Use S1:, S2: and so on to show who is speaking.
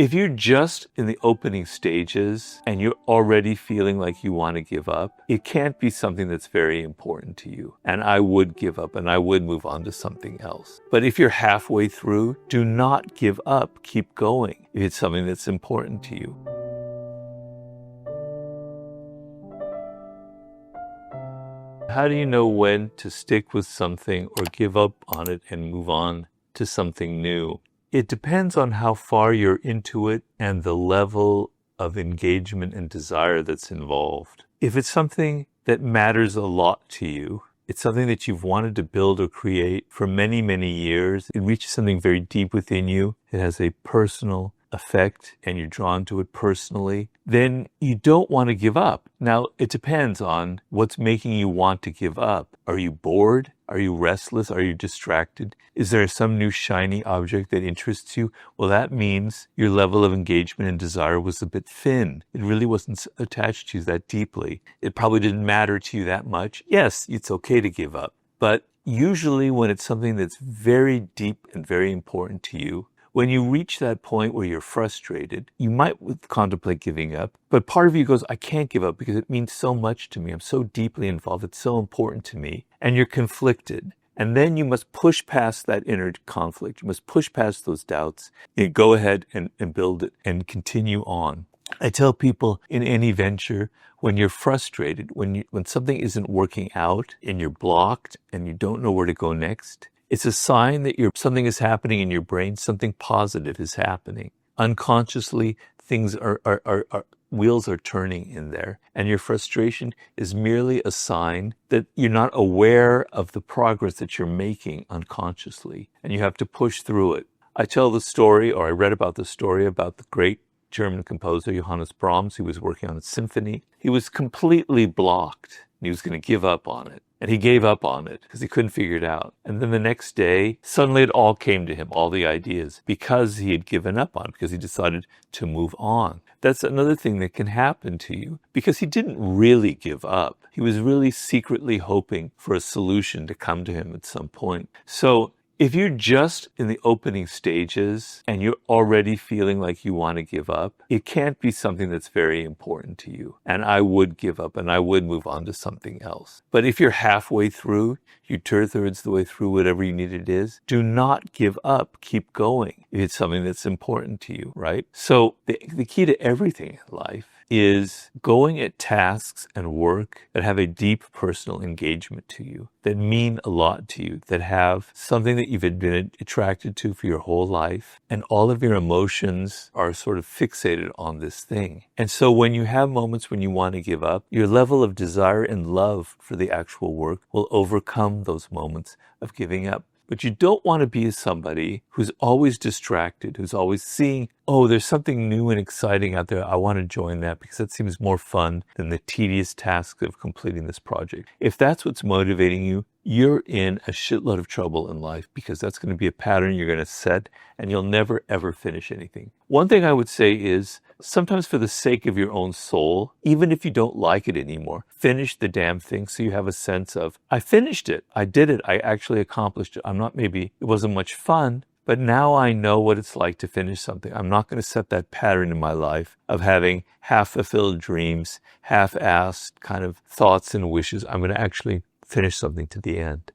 S1: If you're just in the opening stages and you're already feeling like you want to give up, it can't be something that's very important to you. And I would give up and I would move on to something else. But if you're halfway through, do not give up. Keep going if it's something that's important to you. How do you know when to stick with something or give up on it and move on to something new? It depends on how far you're into it and the level of engagement and desire that's involved. If it's something that matters a lot to you, it's something that you've wanted to build or create for many, many years, it reaches something very deep within you, it has a personal effect and you're drawn to it personally, then you don't want to give up. Now, it depends on what's making you want to give up. Are you bored? Are you restless? Are you distracted? Is there some new shiny object that interests you? Well, that means your level of engagement and desire was a bit thin. It really wasn't attached to you that deeply. It probably didn't matter to you that much. Yes, it's okay to give up. But usually when it's something that's very deep and very important to you, when you reach that point where you're frustrated, you might contemplate giving up, but part of you goes, I can't give up because it means so much to me. I'm so deeply involved. It's so important to me. And you're conflicted. And then you must push past that inner conflict. You must push past those doubts and go ahead and build it and continue on. I tell people in any venture, when you're frustrated, when something isn't working out and you're blocked and you don't know where to go next, it's a sign that something is happening in your brain, something positive is happening. Unconsciously, things wheels are turning in there. And your frustration is merely a sign that you're not aware of the progress that you're making unconsciously. And you have to push through it. I read about the story about the great German composer Johannes Brahms. He was working on a symphony. He was completely blocked. And he was going to give up on it. And he gave up on it because he couldn't figure it out. And then the next day, suddenly it all came to him, all the ideas, because he had given up on it, because he decided to move on. That's another thing that can happen to you, because he didn't really give up. He was really secretly hoping for a solution to come to him at some point. So if you're just in the opening stages and you're already feeling like you want to give up, it can't be something that's very important to you. And I would give up and I would move on to something else. But if you're halfway through, you're two-thirds the way through whatever you need it is, do not give up. Keep going if it's something that's important to you, right? So the key to everything in life is going at tasks and work that have a deep personal engagement to you, that mean a lot to you, that have something that you've been attracted to for your whole life, and all of your emotions are sort of fixated on this thing. And so when you have moments when you want to give up, your level of desire and love for the actual work will overcome those moments of giving up. But you don't want to be somebody who's always distracted, who's always seeing, oh, there's something new and exciting out there. I want to join that because that seems more fun than the tedious task of completing this project. If that's what's motivating you, you're in a shitload of trouble in life, because that's going to be a pattern you're going to set and you'll never, ever finish anything. One thing I would say is, sometimes for the sake of your own soul, even if you don't like it anymore, finish the damn thing so you have a sense of, I finished it, I did it, I actually accomplished it. It wasn't much fun, but now I know what it's like to finish something. I'm not going to set that pattern in my life of having half-fulfilled dreams, half-assed kind of thoughts and wishes. I'm going to actually finish something to the end.